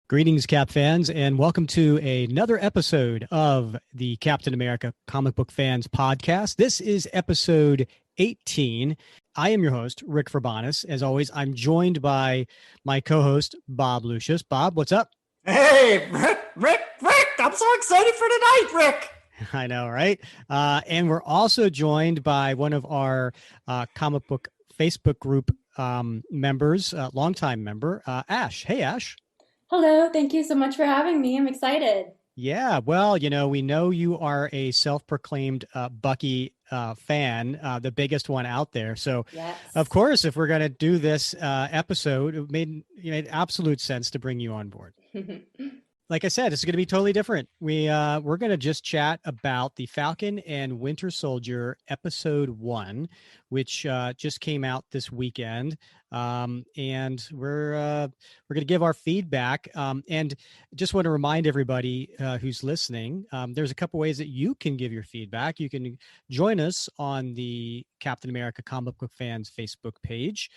Greetings, Cap fans, and welcome to another episode of the Captain America Comic Book Fans Podcast. This is episode 18. I am your host, Rick Verbanis. As always, I'm joined by my co-host, Bob Lucius. Bob, what's up? Hey, Rick, I'm so excited for tonight, Rick. I know, right? And we're also joined by one of our comic book Facebook group members, longtime member, Ash. Hey, Ash. Hello, thank you so much for having me. I'm excited. Yeah, well, we know you are a self-proclaimed Bucky fan, the biggest one out there. So, yes. Of course, if we're going to do this episode, it made absolute sense to bring you on board. Like I said, it's going to be totally different. We're going to just chat about the Falcon and Winter Soldier episode 1, which just came out this weekend, and we're going to give our feedback. And just want to remind everybody who's listening, there's a couple ways that you can give your feedback. You can join us on the Captain America Comic Book Fans Facebook page,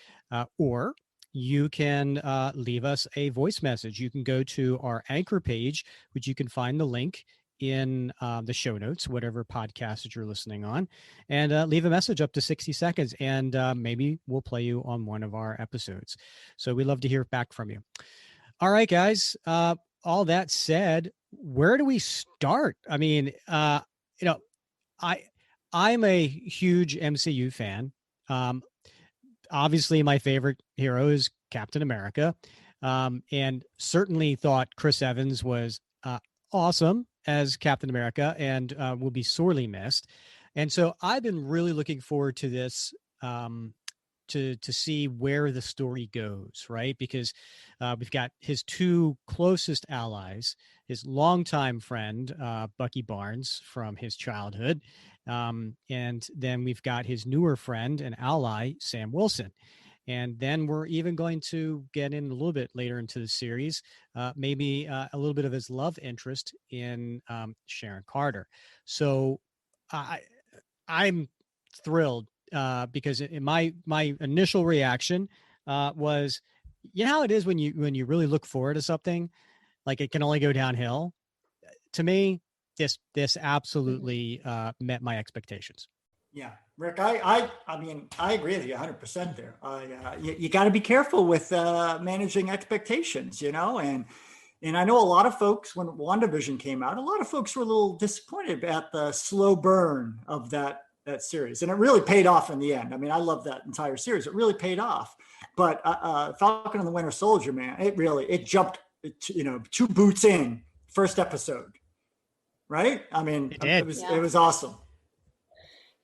or you can leave us a voice message. You can go to our Anchor page, which you can find the link in the show notes, whatever podcast that you're listening on, and leave a message up to 60 seconds, and maybe we'll play you on one of our episodes. So we love to hear back from you. All right, guys. All that said, where do we start? I mean, I'm a huge MCU fan. Obviously, my favorite hero is Captain America, and certainly thought Chris Evans was awesome as Captain America and will be sorely missed. And so I've been really looking forward to this to see where the story goes, right? Because we've got his two closest allies, his longtime friend, Bucky Barnes from his childhood, and then we've got his newer friend and ally, Sam Wilson. And then we're even going to get in a little bit later into the series, maybe a little bit of his love interest in Sharon Carter. So I'm thrilled because my initial reaction was, you know how it is when you really look forward to something, like it can only go downhill. To me, this absolutely met my expectations. Yeah, Rick, I mean, I agree with you 100% there. You got to be careful with managing expectations, and I know a lot of folks, when WandaVision came out, a lot of folks were a little disappointed at the slow burn of that series, and it really paid off in the end. I mean, I love that entire series; it really paid off. But Falcon and the Winter Soldier, man, it jumped, 2 boots in first episode, right? I mean, it was awesome.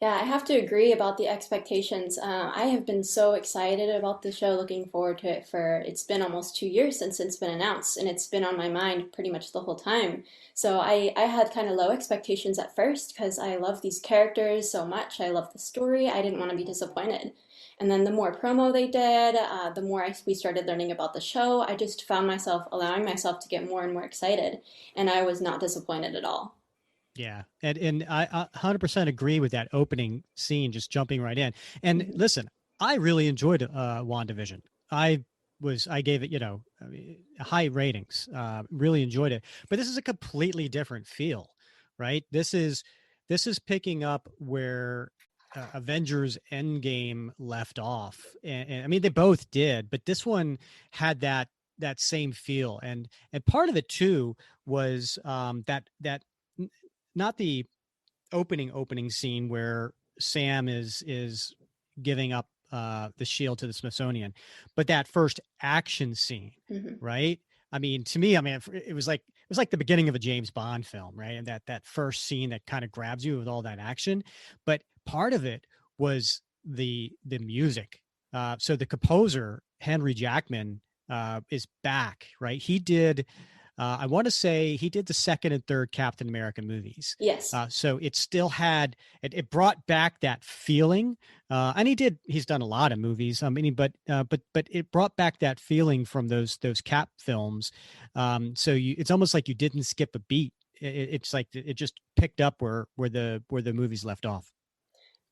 Yeah, I have to agree about the expectations. I have been so excited about the show, looking forward to it it's been almost 2 years since it's been announced, and it's been on my mind pretty much the whole time. So I had kind of low expectations at first because I love these characters so much. I love the story. I didn't want to be disappointed. And then the more promo they did, the more we started learning about the show, I just found myself allowing myself to get more and more excited, and I was not disappointed at all. Yeah. And I 100% agree with that opening scene, just jumping right in. And listen, I really enjoyed WandaVision. I gave it, high ratings, really enjoyed it, but this is a completely different feel, right? This is picking up where Avengers Endgame left off. And I mean, they both did, but this one had that same feel. And part of it too was that not the opening scene where Sam is giving up the shield to the Smithsonian, but that first action scene, right? I mean, to me, it was like the beginning of a James Bond film, right? And that first scene that kind of grabs you with all that action. But part of it was the music. So the composer Henry Jackman is back, right? He did. I want to say he did the second and third Captain America movies. Yes. So it still had, it brought back that feeling. And he's done a lot of movies. But it brought back that feeling from those Cap films. So it's almost like you didn't skip a beat. It's like it just picked up where the movies left off.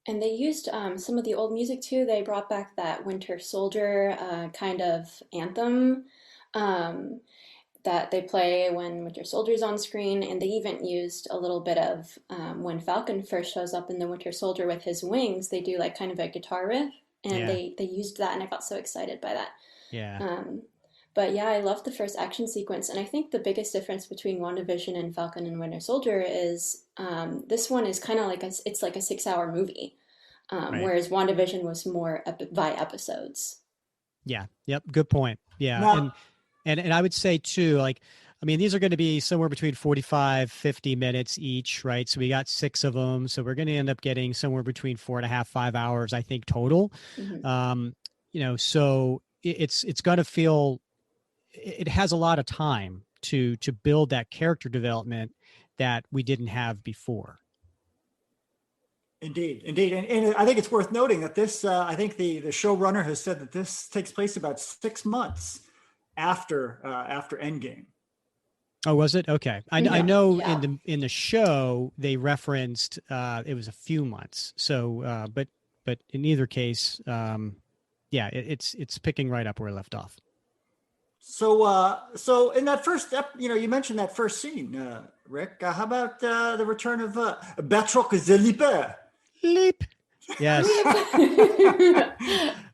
And they used some of the old music too. They brought back that Winter Soldier kind of anthem um, that they play when Winter Soldier's on screen. And they even used a little bit of when Falcon first shows up in the Winter Soldier with his wings, they do like kind of a guitar riff. And Yeah. they used that, and I got so excited by that. Yeah. Um, but yeah, I loved the first action sequence, and I think the biggest difference between WandaVision and Falcon and Winter Soldier is this one is kind of like it's like a 6 hour movie, Right. whereas WandaVision was more by episodes. Yeah. Yep. Good point. Yeah. Now, And I would say too, like, I mean, these are going to be somewhere between 45, 50 minutes each, right? So we got 6 of them. So we're going to end up getting somewhere between 4.5, 5 hours, I think, total. Hmm. So it's going to feel, it has a lot of time to build that character development that we didn't have before. indeed, indeed, and I think it's worth noting that this. I think the showrunner has said that this takes place about 6 months after Endgame. Oh, was it? Okay. I Yeah. know Yeah. in the show they referenced it was a few months. So but in either case, yeah, it's picking right up where I left off. So in that first step, you mentioned that first scene, Rick. How about the return of Batroc Zelipe? Leap. Yes. I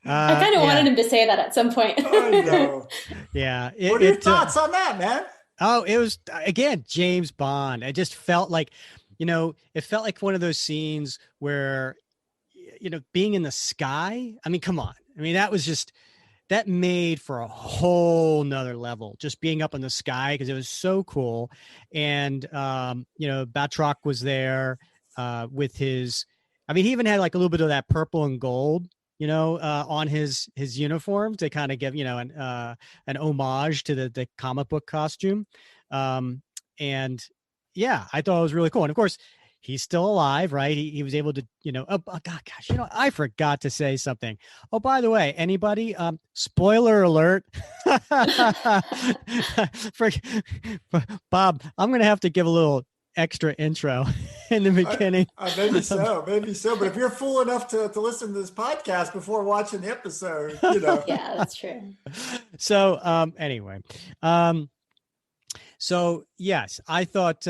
kind of Yeah. wanted him to say that at some point. I know. Yeah. What are your thoughts on that, man? Oh, it was again James Bond. I just felt like, it felt like one of those scenes where, being in the sky. I mean, come on. I mean, that made for a whole nother level, just being up in the sky, because it was so cool. And Batroc was there with his. I mean, he even had like a little bit of that purple and gold, on his uniform to kind of give, an homage to the comic book costume. And yeah, I thought it was really cool. And of course, he's still alive, right? He was able to, gosh, I forgot to say something. Oh, by the way, anybody, spoiler alert. For, Bob, I'm going to have to give a little extra intro in the beginning. Maybe so. But if you're fool enough to listen to this podcast before watching the episode, Yeah, that's true. So anyway, so yes, I thought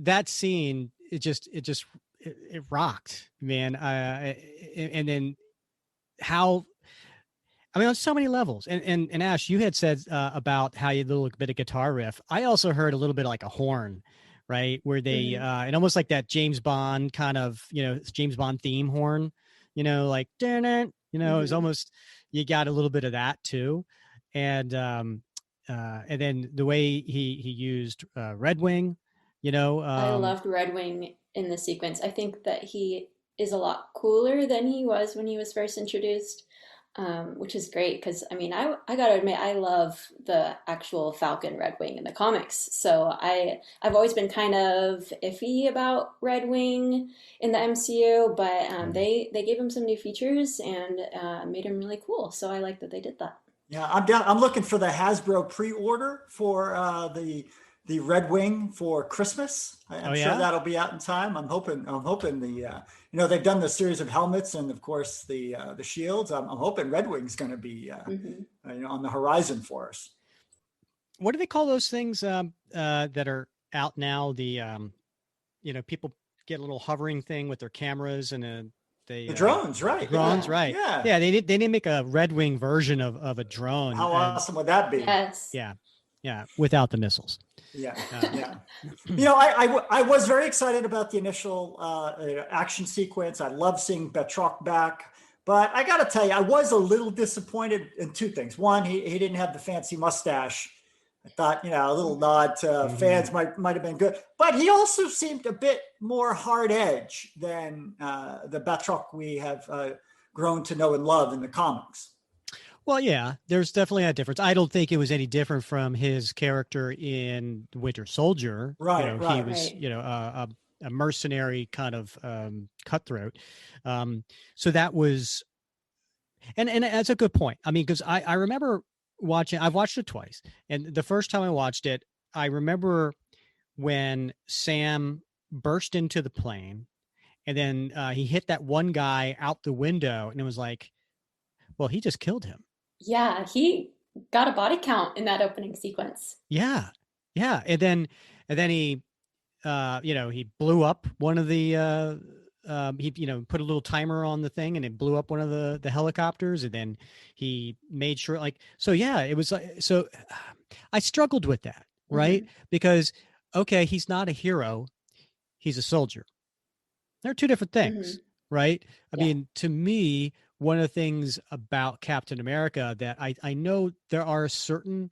that scene it rocked, man. And then how. I mean, on so many levels. And Ash, you had said about how you had a little bit of guitar riff. I also heard a little bit of like a horn, right? Where they, and almost like that James Bond kind of, James Bond theme horn, like, it was almost, you got a little bit of that too. And then the way he used Red Wing, I loved Red Wing in the sequence. I think that he is a lot cooler than he was when he was first introduced, which is great because I mean, I gotta admit, I love the actual Falcon Red Wing in the comics. So I've always been kind of iffy about Red Wing in the MCU, but they gave him some new features and made him really cool. So I like that they did that. Yeah, I'm down. I'm looking for the Hasbro pre-order for the Red Wing for Christmas. I'm sure that'll be out in time. I'm hoping the they've done the series of helmets and of course the shields. I'm hoping Red Wing's going to be on the horizon for us. What do they call those things that are out now? The people get a little hovering thing with their cameras and the drones, right? Drones, right? Yeah. They didn't make a Red Wing version of a drone. How awesome would that be? Yes. Yeah, without the missiles. Yeah. I was very excited about the initial action sequence. I love seeing Batroc back, but I got to tell you, I was a little disappointed in two things. One, he didn't have the fancy mustache. I thought, a little nod to fans might have been good, but he also seemed a bit more hard edge than the Batroc we have grown to know and love in the comics. Well, yeah, there's definitely a difference. I don't think it was any different from his character in Winter Soldier. Right, he was, a mercenary kind of cutthroat. So that was, and that's a good point. I mean, because I remember I've watched it twice, and the first time I watched it, I remember when Sam burst into the plane and then he hit that one guy out the window, and it was like, well, he just killed him. Yeah, he got a body count in that opening sequence. Yeah, yeah, and then he he blew up one of the he put a little timer on the thing and it blew up one of the helicopters, and then he made sure, like, so yeah, it was like, so I struggled with that, right? Hmm. Because okay, he's not a hero, he's a soldier. They're two different Hmm. things, right? I Yeah. mean, to me, one of the things about Captain America that I know there are a certain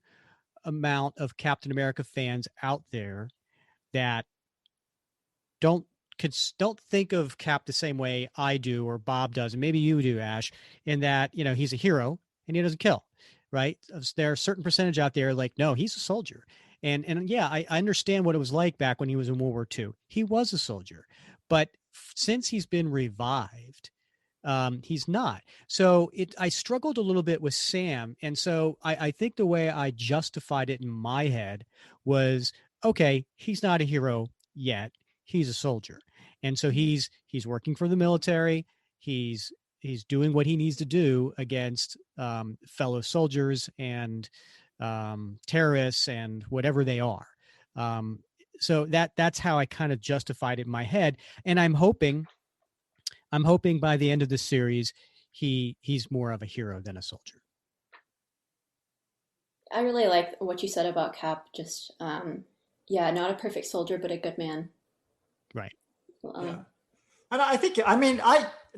amount of Captain America fans out there that don't don't think of Cap the same way I do or Bob does, and maybe you do, Ash, in that he's a hero and he doesn't kill, right? There are a certain percentage out there like, no, he's a soldier, and yeah, I understand what it was like back when he was in World War II. He was a soldier, but since he's been revived, he's not. So I struggled a little bit with Sam, and so I think the way I justified it in my head was, okay, he's not a hero yet, he's a soldier, and so Hmm. he's working for the military. He's doing what he needs to do against fellow soldiers and terrorists and whatever they are. Um, so that's how I kind of justified it in my head, and I'm hoping by the end of the series, he's more of a hero than a soldier. I really like what you said about Cap. Just, yeah, not a perfect soldier, but a good man. Right. Yeah. Um, And I think,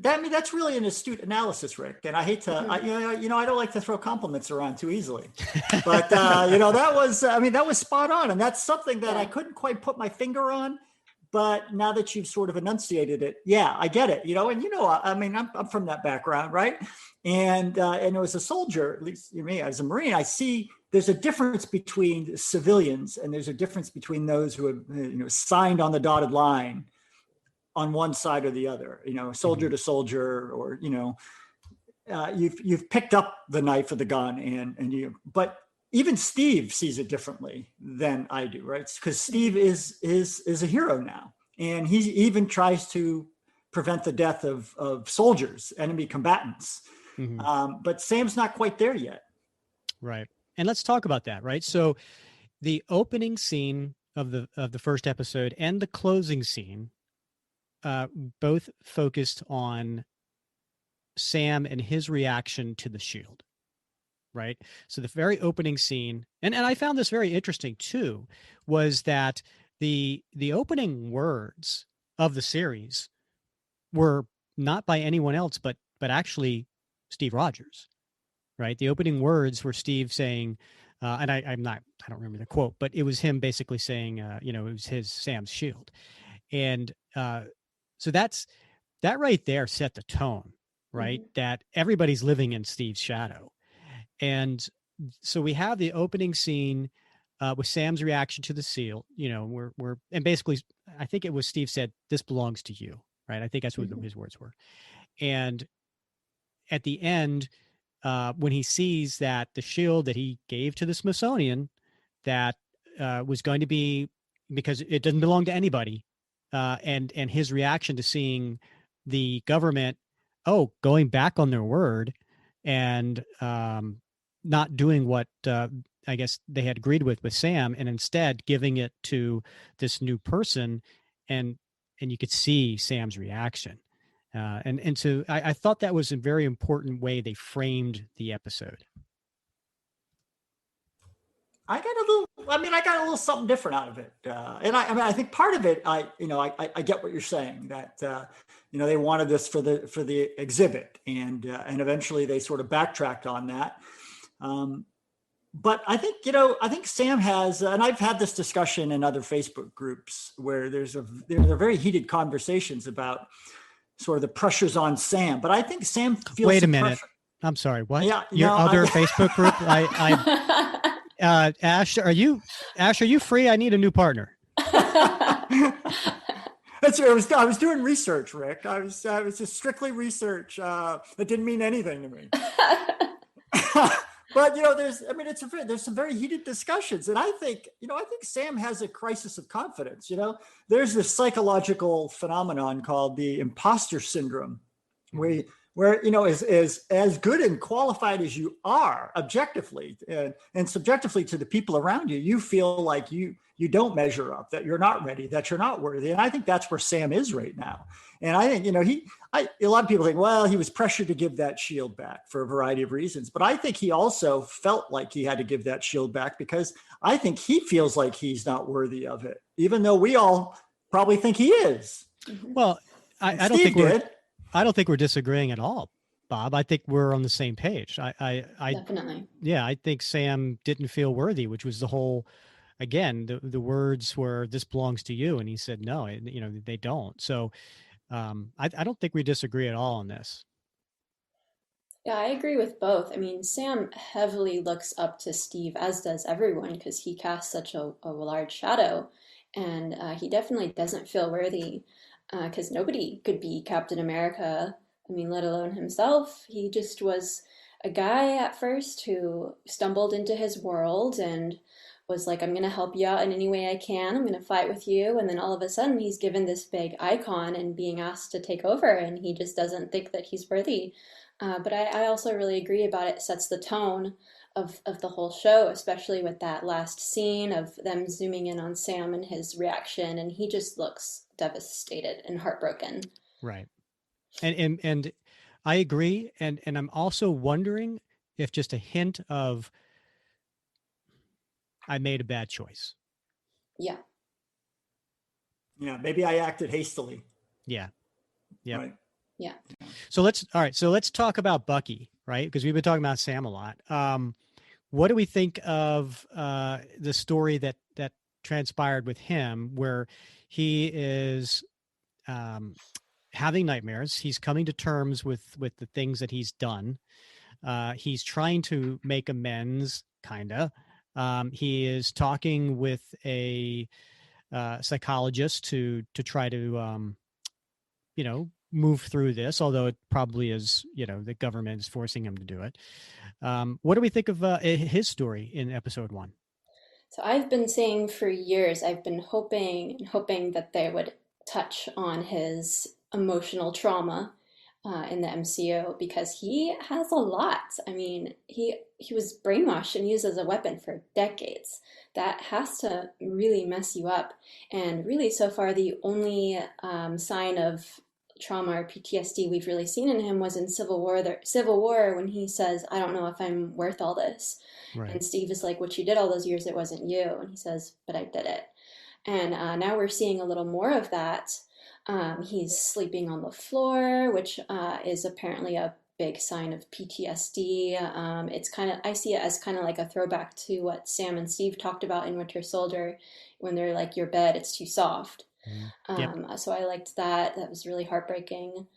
that's really an astute analysis, Rick. And I hate to, mhm. I don't like to throw compliments around too easily, but that was spot on, and that's something that I Yeah. couldn't quite put my finger on. But now that you've sort of enunciated it, yeah, I get it. I'm from that background, right? And as a soldier, at least me as a Marine, I see there's a difference between civilians and there's a difference between those who have signed on the dotted line on one side or the other, soldier Mhm. to soldier, or you've picked up the knife or the gun, but even Steve sees it differently than I do, right? Because Steve Mhm. is a hero now, and he even tries to prevent the death of soldiers, enemy combatants. Mhm. But Sam's not quite there yet. Right. And let's talk about that, right? So the opening scene of the first episode and the closing scene, uh, both focused on Sam and his reaction to the shield, right? So the very opening scene, and I found this very interesting too, was that the opening words of the series were not by anyone else but actually Steve Rogers, right? The opening words were Steve saying, and I don't remember the quote, but it was him basically saying, it was his Sam's shield, and so that right there set the tone, right? Mhm. That everybody's living in Steve's shadow, and so we have the opening scene with Sam's reaction to the seal. We're and basically, I think it was Steve said, "This belongs to you," right? I think that's what Mhm. his words were, and at the end, when he sees that the shield that he gave to the Smithsonian that was going to be, because it doesn't belong to anybody, and his reaction to seeing the government, going back on their word and not doing what I guess they had agreed with Sam, and instead giving it to this new person, and you could see Sam's reaction. And so I thought that was a very important way they framed the episode. I got a little something different out of it. I think part of it, I get what you're saying, that, they wanted this for the exhibit, and eventually they sort of backtracked on that. Um, but I think Sam has, and I've had this discussion in other Facebook groups where there are very heated conversations about sort of the pressures on Sam. But I think Sam feels Wait a some minute. pressure. I'm sorry. What? Yeah, Your other Facebook group? Ash, are you free? I need a new partner. I was doing research, Rick. I was just strictly research. That didn't mean anything to me. But I mean, there's some very heated discussions, and I think Sam has a crisis of confidence. There's this psychological phenomenon called the imposter syndrome, where as good and qualified as you are objectively and subjectively to the people around you, you feel like you don't measure up, that you're not ready, that you're not worthy. And I think that's where Sam is right now. And I think, a lot of people think, well, he was pressured to give that shield back for a variety of reasons. But I think he also felt like he had to give that shield back because I think he feels like he's not worthy of it, even though we all probably think he is. Well, I don't think I don't think we're disagreeing at all, Bob. I think we're on the same page. I Definitely. Yeah, I think Sam didn't feel worthy, which was the whole, again, the words were, "This belongs to you," and he said, "No, they don't." So, I don't think we disagree at all on this. Yeah, I agree with both. I mean, Sam heavily looks up to Steve, as does everyone, because he casts such a large shadow. And he definitely doesn't feel worthy, because nobody could be Captain America. I mean, let alone himself. He just was a guy at first who stumbled into his world and was like, I'm going to help you out in any way I can. I'm going to fight with you. And then all of a sudden, he's given this big icon and being asked to take over, and he just doesn't think that he's worthy. But I also really agree about it. It sets the tone of the whole show, especially with that last scene of them zooming in on Sam and his reaction, and he just looks devastated and heartbroken. Right. And I agree. And I'm also wondering if just a hint of I made a bad choice. Yeah. Yeah, maybe I acted hastily. Yeah. Yeah. Right. Yeah. So let's talk about Bucky, right? Because we've been talking about Sam a lot. What do we think of the story that transpired with him, where he is having nightmares? He's coming to terms with the things that he's done. He's trying to make amends, kinda. He is talking with a psychologist to try to move through this, although it probably is, the government is forcing him to do it. What do we think of his story in episode 1? So I've been saying for years, I've been hoping and hoping that they would touch on his emotional trauma in the MCU, because he has a lot. I mean, he was brainwashed and used as a weapon for decades. That has to really mess you up. And really, so far, the only sign of trauma or PTSD we've really seen in him was in Civil War. Civil War, when he says, "I don't know if I'm worth all this," Right. and Steve is like, "What you did all those years, it wasn't you," and he says, "But I did it." And now we're seeing a little more of that. He's sleeping on the floor, which is apparently a big sign of PTSD. It's I see it as kind of like a throwback to what Sam and Steve talked about in Winter Soldier, when they're like, "Your bed, it's too soft." Yep. So I liked that. That was really heartbreaking.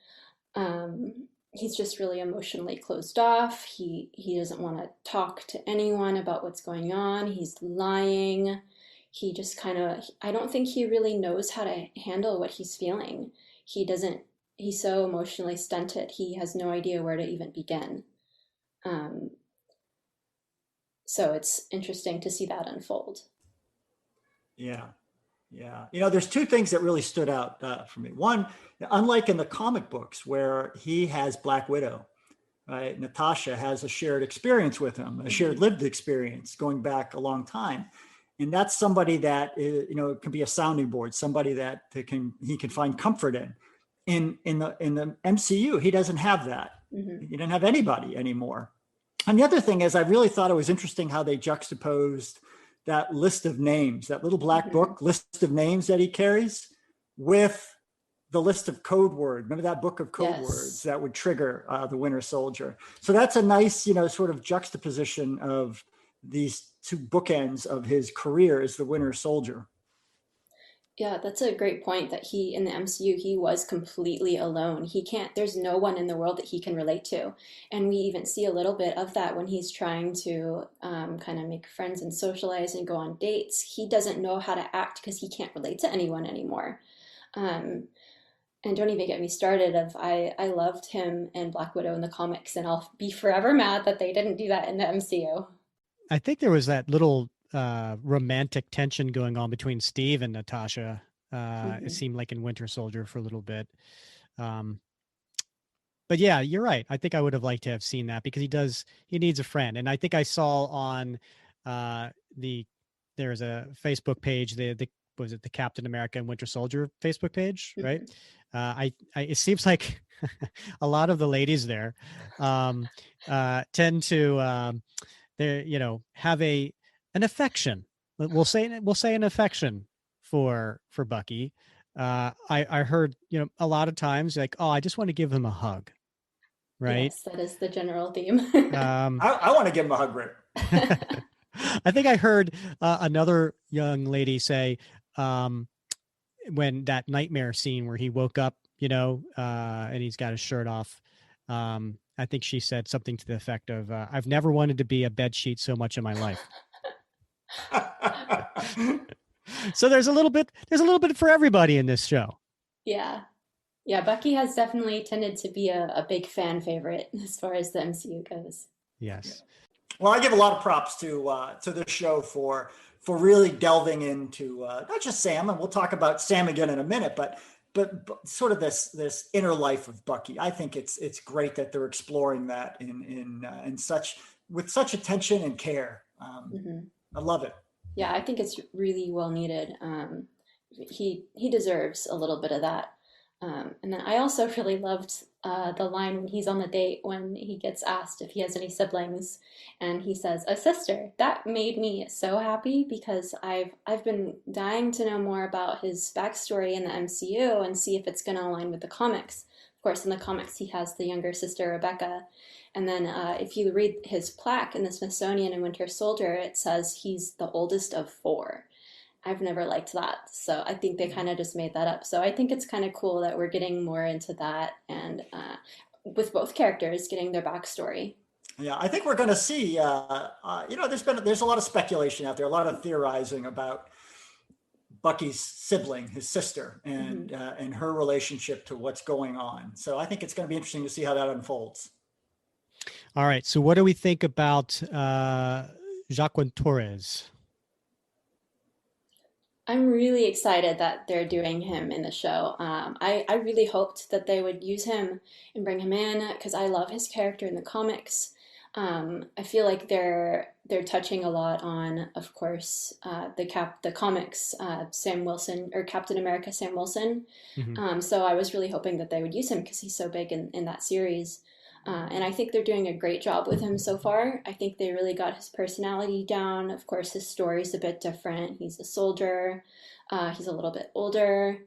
He's just really emotionally closed off. He doesn't want to talk to anyone about what's going on. He's lying. He just I don't think he really knows how to handle what he's feeling. He's so emotionally stunted. He has no idea where to even begin. So it's interesting to see that unfold. Yeah. Yeah. There's two things that really stood out for me. One, unlike in the comic books where he has Black Widow, right? Natasha has a shared experience with him, a shared lived experience going back a long time. And that's somebody that can be a sounding board, somebody that he can find comfort in. In the MCU, he doesn't have that. Mm-hmm. He doesn't have anybody anymore. And the other thing is, I really thought it was interesting how they juxtaposed that list of names, that little black book list of names that he carries, with the list of code words. Remember that book of code words that would trigger the Winter Soldier? So that's a nice, sort of juxtaposition of these two bookends of his career as the Winter Soldier. Yeah, that's a great point, that in the MCU, he was completely alone. There's no one in the world that he can relate to. And we even see a little bit of that when he's trying to kind of make friends and socialize and go on dates. He doesn't know how to act because he can't relate to anyone anymore. And don't even get me started of I loved him and Black Widow in the comics, and I'll be forever mad that they didn't do that in the MCU. I think there was that little romantic tension going on between Steve and Natasha. It Hmm. seemed like in Winter Soldier for a little bit. Um, but yeah, you're right. I think I would have liked to have seen that because he needs a friend. And I think I saw on uh, the there's a Facebook page, the was it the Captain America and Winter Soldier Facebook page, right? Hmm. It seems like a lot of the ladies there tend to they have an affection. We'll say an affection for Bucky. I heard a lot of times like, oh, I just want to give him a hug, right? Yes, that is the general theme. Um, I want to give him a hug, Rick. I think I heard another young lady say when that nightmare scene where he woke up, and he's got his shirt off. I think she said something to the effect of, "I've never wanted to be a bed sheet so much in my life." So there's a little bit for everybody in this show. Yeah. Yeah, Bucky has definitely tended to be a big fan favorite as far as the MCU goes. Yes. Well, I give a lot of props to the show for really delving into not just Sam, and we'll talk about Sam again in a minute, but sort of this inner life of Bucky. I think it's great that they're exploring that in such with such attention and care. Hmm. I love it. Yeah, I think it's really well needed. He deserves a little bit of that. And then I also really loved the line when he's on the date when he gets asked if he has any siblings, and he says a sister. That made me so happy because I've been dying to know more about his backstory in the MCU and see if it's going to align with the comics. Of course, in the comics he has the younger sister Rebecca, and then if you read his plaque in the Smithsonian in Winter Soldier, it says he's the oldest of four. I've never liked that. So I think they kind of just made that up. So I think it's kind of cool that we're getting more into that and with both characters getting their backstory. Yeah, I think we're going to see. There's a lot of speculation out there, a lot of theorizing about Bucky's sibling, his sister, Hmm. and her relationship to what's going on. So I think it's going to be interesting to see how that unfolds. All right. So what do we think about Jacqueline Torres? I'm really excited that they're doing him in the show. I really hoped that they would use him and bring him in because I love his character in the comics. I feel like they're touching a lot on, of course, the comics Sam Wilson or Captain America Sam Wilson. Mm-hmm. So I was really hoping that they would use him because he's so big in that series. And I think they're doing a great job with him so far. I think they really got his personality down. Of course, his story's a bit different. He's a soldier, he's a little bit older.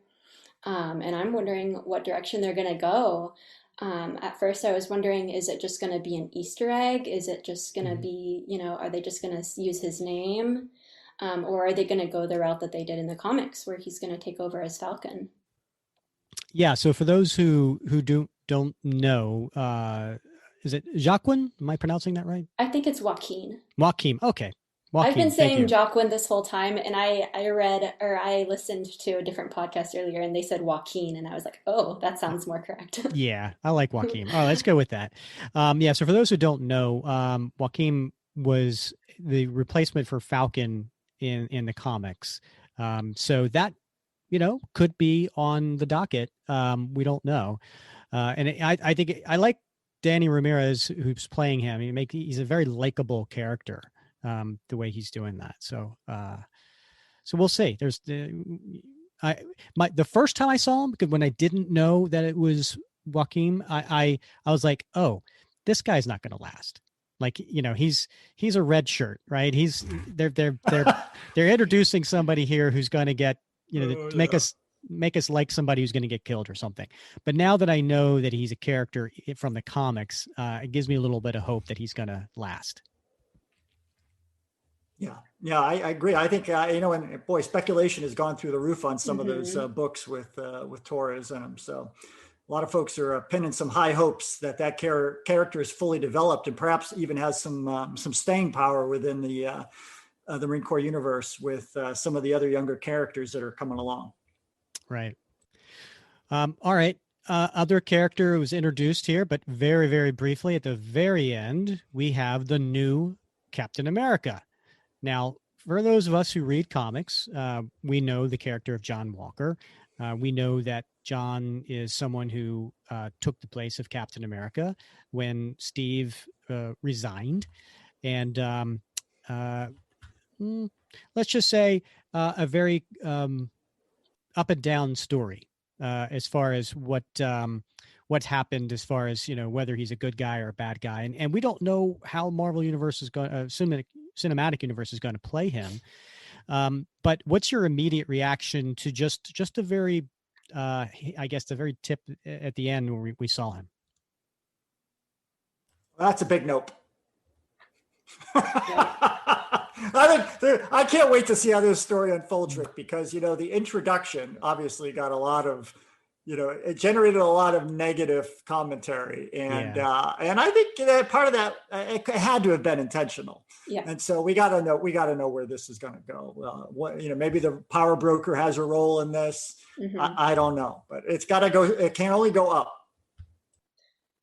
And I'm wondering what direction they're going to go. At first, I was wondering, is it just going to be an Easter egg? Is it just going to Mm-hmm. be, are they just going to use his name? Or are they going to go the route that they did in the comics where he's going to take over as Falcon? Yeah. So for those who don't know, is it Jacqueline? Am I pronouncing that right? I think it's Joaquin. Joaquin. Okay. I've been Joaquin. Thank saying you. Joaquin this whole time, and I read or I listened to a different podcast earlier, and they said Joaquin, and I was like, oh, that sounds more correct. Yeah, I like Joaquin. Oh, let's go with that. Yeah. So for those who don't know, Joaquin was the replacement for Falcon in the comics. So that could be on the docket. We don't know. I think I like Danny Ramirez, who's playing him. He's a very likable character. The way he's doing that. So we'll see. There's the first time I saw him, because when I didn't know that it was Joaquin, I was like, oh, this guy's not going to last. Like, he's a red shirt, right? They're introducing somebody here who's going to get, to make us like somebody who's going to get killed or something. But now that I know that he's a character from the comics, it gives me a little bit of hope that he's going to last. Yeah, I agree. I think and boy, speculation has gone through the roof on some of those Hmm. books with Torres in them. So a lot of folks are pinning some high hopes that character is fully developed and perhaps even has some staying power within the Marine Corps universe with some of the other younger characters that are coming along. Right. All right. Other character was introduced here, but very, very briefly at the very end, we have the new Captain America. Now, for those of us who read comics, we know the character of John Walker. We know that John is someone who took the place of Captain America when Steve resigned. And uh, let's just say a very up and down story as far as what's happened, as far as whether he's a good guy or a bad guy, and we don't know how Marvel Universe is going, cinematic universe is going to play him. But what's your immediate reaction to just a very, I guess, the very tip at the end where we saw him? That's a big nope. Yeah. I can't wait to see how this story unfolds, Rick, because the introduction obviously got a lot of, it generated a lot of negative commentary, and I think that part of that it had to have been intentional. Yeah. And so we got to know where this is going to go. Maybe the power broker has a role in this. Mm-hmm. I don't know, but it's got to go. It can only go up.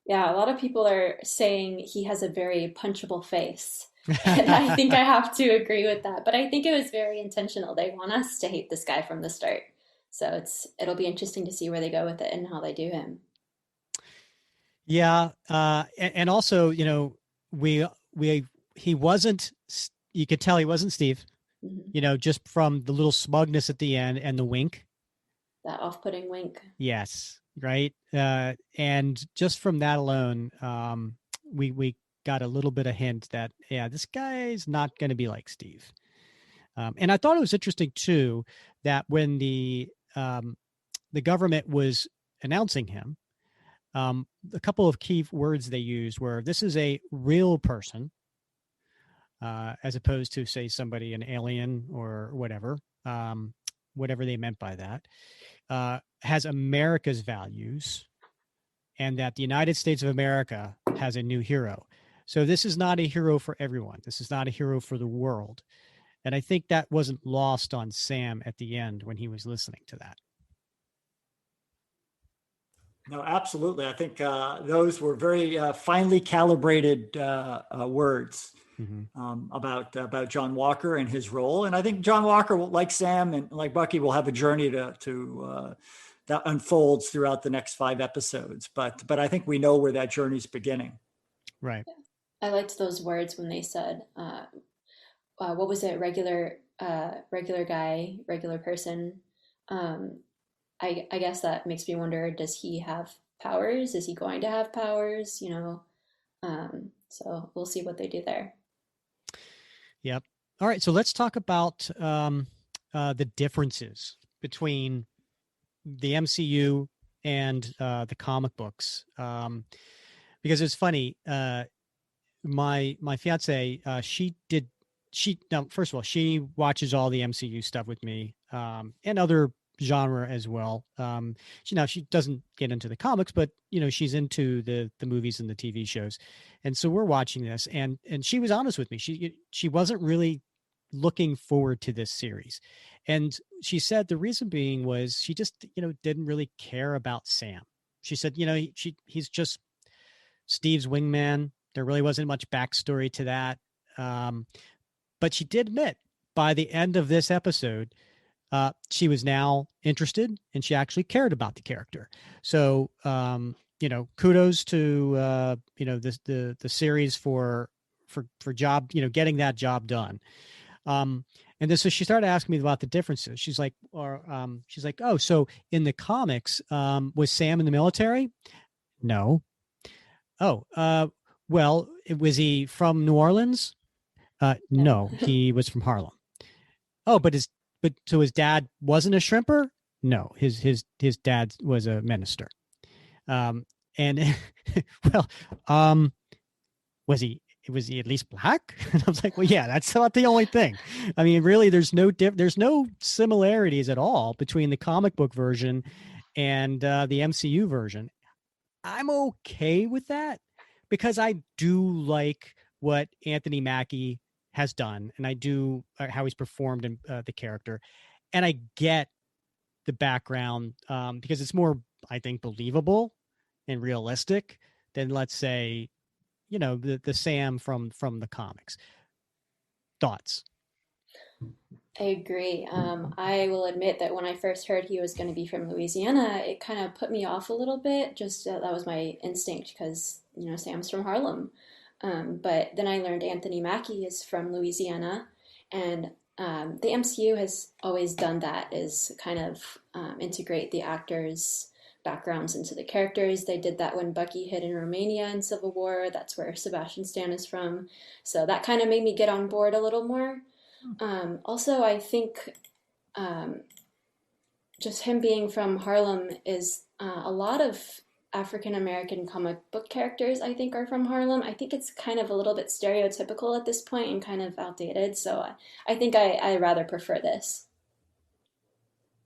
Yeah, a lot of people are saying he has a very punchable face. And I think I have to agree with that. But I think it was very intentional. They want us to hate this guy from the start. So it'll be interesting to see where they go with it and how they do him. Yeah. And also, he wasn't, you could tell he wasn't Steve, Mm-hmm. Just from the little smugness at the end and the wink. That off-putting wink. Yes. Right. And just from that alone, we got a little bit of hint that, this guy's not going to be like Steve. And I thought it was interesting too, that when the government was announcing him, a couple of key words they used were, this is a real person, as opposed to, say, somebody, an alien or whatever, whatever they meant by that, has America's values, and that the United States of America has a new hero. So this is not a hero for everyone. This is not a hero for the world. And I think that wasn't lost on Sam at the end when he was listening to that. No, absolutely. I think those were very finely calibrated words about John Walker and his role. And I think John Walker, like Sam and like Bucky, will have a journey to that unfolds throughout the next 5 episodes. But I think we know where that journey's beginning. Right. I liked those words when they said, what was it? Regular guy, regular person. I guess that makes me wonder, does he have powers? Is he going to have powers? So we'll see what they do there. Yep. All right. So let's talk about the differences between the MCU and the comic books. Because it's funny, my fiance, now, first of all, she watches all the MCU stuff with me, and other genre as well. She doesn't get into the comics, but she's into the movies and the TV shows. And so we're watching this, and she was honest with me. She wasn't really looking forward to this series. And she said the reason being was she just, didn't really care about Sam. She said, he's just Steve's wingman. There really wasn't much backstory to that. But she did admit by the end of this episode, she was now interested and she actually cared about the character. So, kudos to, the series for job, getting that job done. And then, so she started asking me about the differences. She's like, oh, so in the comics, was Sam in the military? No. Oh, well, was he from New Orleans? No, he was from Harlem. Oh, but so his dad wasn't a shrimper? No, his dad was a minister. And well, was he at least black? And I was like, well, yeah, that's not the only thing. I mean, really, there's no similarities at all between the comic book version and the MCU version. I'm okay with that because I do like what Anthony Mackie has done, and I do how he's performed in the character, and I get the background because it's more I think, believable and realistic than, let's say, the Sam from the comics. Thoughts? I agree. I will admit that when I first heard he was going to be from Louisiana, it kind of put me off a little bit. Just that was my instinct because, Sam's from Harlem. But then I learned Anthony Mackie is from Louisiana, and the MCU has always done that, is kind of integrate the actors' backgrounds into the characters. They did that when Bucky hid in Romania in Civil War. That's where Sebastian Stan is from. So that kind of made me get on board a little more. Also, I think just him being from Harlem is a lot of African American comic book characters, I think, are from Harlem. I think it's kind of a little bit stereotypical at this point and kind of outdated. So I think I rather prefer this,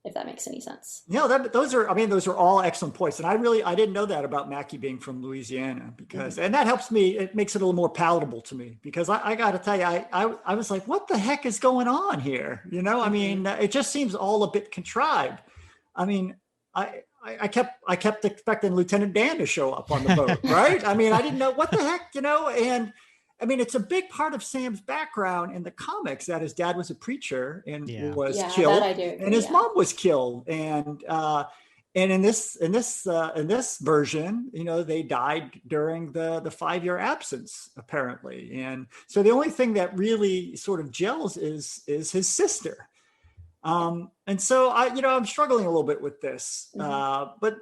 if that makes any sense. Those are all excellent points. And I didn't know that about Mackie being from Louisiana and that helps me. It makes it a little more palatable to me because I got to tell you, I was like, what the heck is going on here? It just seems all a bit contrived. I kept expecting Lieutenant Dan to show up on the boat, right? I didn't know what the heck, and it's a big part of Sam's background in the comics that his dad was a preacher and was killed, and his mom was killed, and in this version, they died during the 5-year absence apparently, and so the only thing that really sort of gels is his sister. And so I'm struggling a little bit with this, but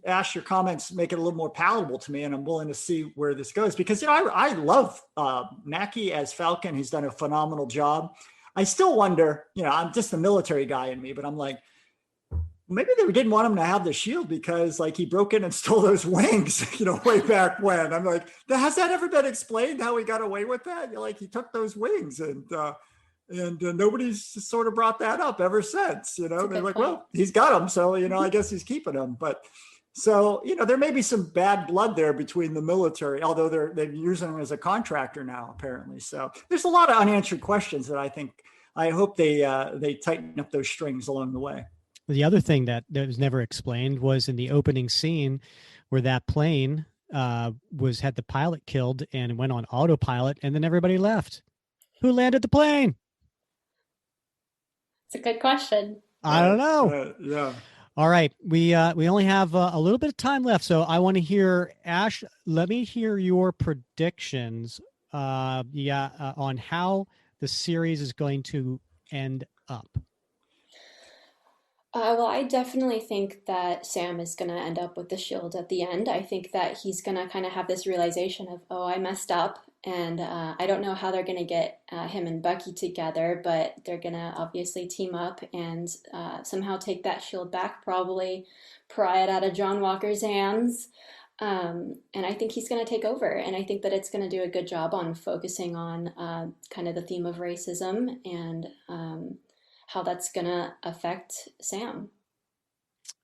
Ash, your comments make it a little more palatable to me, and I'm willing to see where this goes because, I love Mackie as Falcon. He's done a phenomenal job. I still wonder, I'm just the military guy in me, but I'm like, maybe they didn't want him to have the shield because like he broke in and stole those wings, way back when. I'm like, has that ever been explained how he got away with that? Like he took those wings and nobody's sort of brought that up ever since, they're like, well, he's got them. So, I guess he's keeping them. But so, there may be some bad blood there between the military, although they're using him as a contractor now, apparently. So there's a lot of unanswered questions that I hope they tighten up those strings along the way. The other thing that was never explained was in the opening scene where that plane had the pilot killed and went on autopilot and then everybody left. Who landed the plane? It's a good question. I don't know. Yeah. All right. We only have a little bit of time left. So I want to hear, Ash, let me hear your predictions on how the series is going to end up. Well, I definitely think that Sam is going to end up with the shield at the end. I think that he's going to kind of have this realization of, oh, I messed up. And I don't know how they're going to get him and Bucky together, but they're going to obviously team up and somehow take that shield back, probably pry it out of John Walker's hands. And I think he's going to take over. And I think that it's going to do a good job on focusing on kind of the theme of racism and how that's going to affect Sam.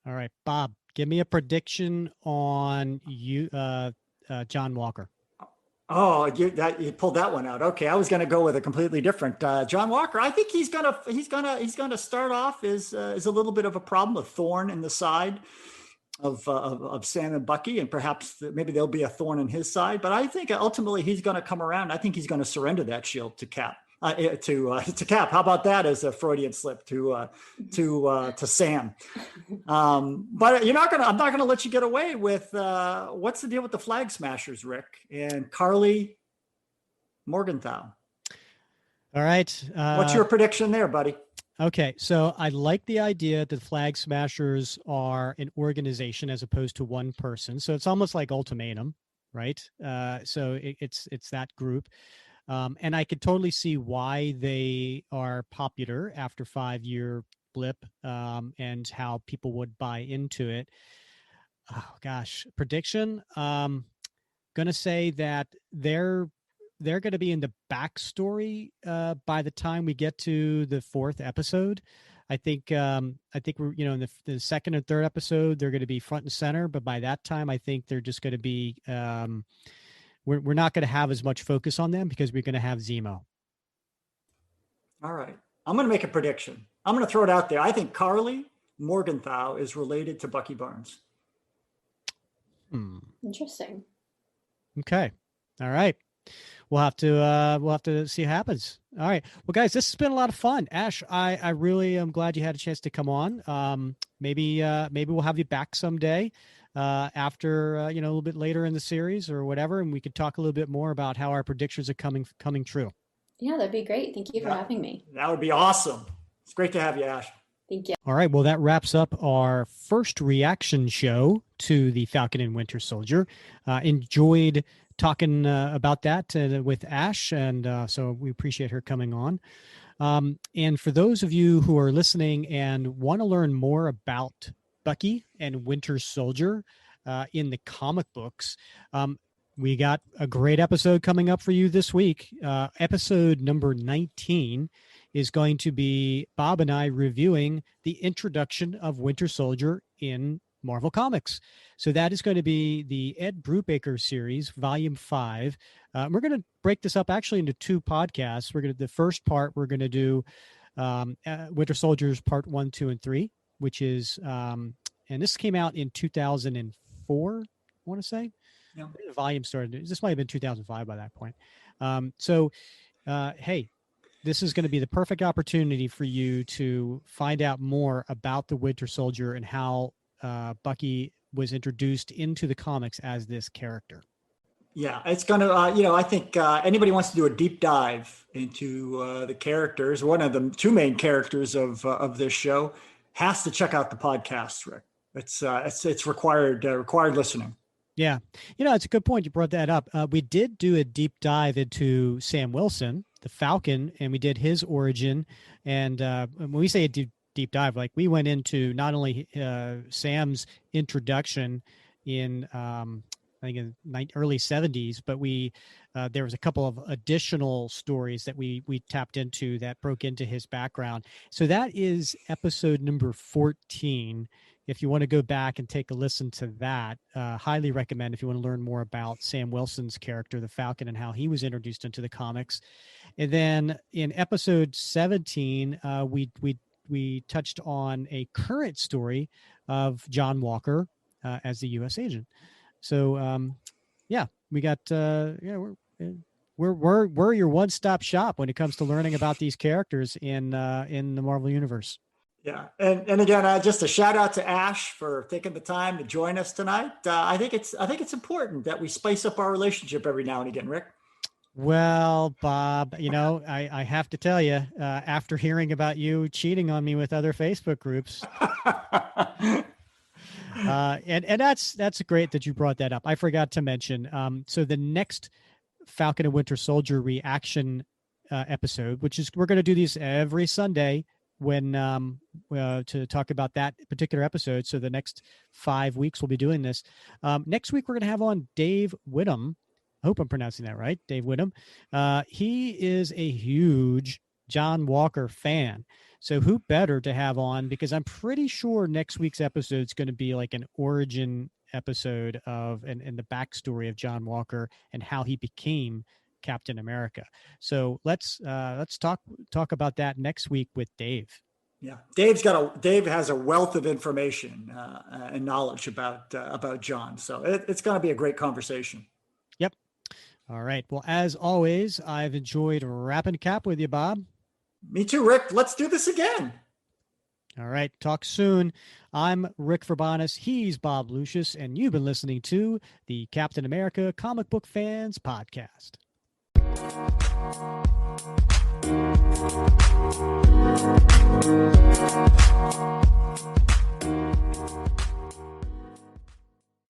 All right, Bob, give me a prediction on John Walker. Oh, you pulled that one out. Okay, I was going to go with a completely different John Walker. I think he's gonna start off as a little bit of a problem, a thorn in the side of Sam and Bucky, and perhaps maybe there'll be a thorn in his side. But I think ultimately he's going to come around. I think he's going to surrender that shield to Cap. To Cap. How about that as a Freudian slip to Sam? But I'm not gonna let you get away with what's the deal with the Flag Smashers, Rick and Carly Morgenthau. All right. What's your prediction there, buddy? Okay, so I like the idea that the Flag Smashers are an organization as opposed to one person. So it's almost like Ultimatum, right? So it's that group. And I could totally see why they are popular after 5-year blip and how people would buy into it. Oh gosh, prediction. Gonna say that they're going to be in the backstory by the time we get to the 4th episode. I think we're in the second and third episode they're going to be front and center, but by that time I think they're just going to be. We're not going to have as much focus on them because we're going to have Zemo. All right. I'm going to make a prediction. I'm going to throw it out there. I think Carly Morgenthau is related to Bucky Barnes. Interesting. Okay. All right. We'll have to see what happens. All right. Well, guys, this has been a lot of fun. Ash, I really am glad you had a chance to come on. Maybe we'll have you back someday after a little bit later in the series or whatever, and we could talk a little bit more about how our predictions are coming true. Yeah, that'd be great. Thank you for having me. That would be awesome. It's great to have you, Ash. Thank you. All right. Well, that wraps up our first reaction show to the Falcon and Winter Soldier. Enjoyed talking about that with Ash, and so we appreciate her coming on. And for those of you who are listening and want to learn more about Bucky and Winter Soldier in the comic books, we got a great episode coming up for you this week. Episode number 19 is going to be Bob and I reviewing the introduction of Winter Soldier in Marvel Comics. So that is going to be the Ed Brubaker series, Volume 5. We're going to break this up actually into 2 podcasts. The first part, we're going to do Winter Soldiers Part 1, 2, and 3, which is, and this came out in 2004, I want to say. Yeah. The volume started, this might have been 2005 by that point. Hey, this is going to be the perfect opportunity for you to find out more about the Winter Soldier and how Bucky was introduced into the comics as this character. Yeah, it's going to, I think anybody wants to do a deep dive into the characters, one of the 2 main characters of this show, has to check out the podcast, Rick. It's required listening. Yeah. It's a good point. You brought that up. We did do a deep dive into Sam Wilson, the Falcon, and we did his origin. And when we say a deep dive, like we went into not only Sam's introduction in, I think in early 70s, but there was a couple of additional stories that we tapped into that broke into his background. So that is episode number 14. If you want to go back and take a listen to that, highly recommend if you want to learn more about Sam Wilson's character, the Falcon, and how he was introduced into the comics. And then in episode 17, we touched on a current story of John Walker as the U.S. agent. So, we got we're your one-stop shop when it comes to learning about these characters in the Marvel Universe. Yeah. And again, just a shout out to Ash for taking the time to join us tonight. I think it's important that we spice up our relationship every now and again, Rick. Well, Bob, I have to tell you, after hearing about you cheating on me with other Facebook groups, and that's great that you brought that up. I forgot to mention. So the next Falcon and Winter Soldier reaction episode, which is, we're going to do these every Sunday when to talk about that particular episode. So the next 5 weeks we'll be doing this. Next week we're going to have on Dave Whittam. I hope I'm pronouncing that right, Dave Whittam. He is a huge John Walker fan. So who better to have on, because I'm pretty sure next week's episode is going to be like an origin episode of and the backstory of John Walker and how he became Captain America. So let's talk about that next week with Dave. Yeah, Dave has a wealth of information and knowledge about John. So it's going to be a great conversation. Yep. All right. Well, as always, I've enjoyed wrapping cap with you, Bob. Me too, Rick. Let's do this again. All right. Talk soon. I'm Rick Verbanis. He's Bob Lucius, and you've been listening to the Captain America Comic Book Fans Podcast.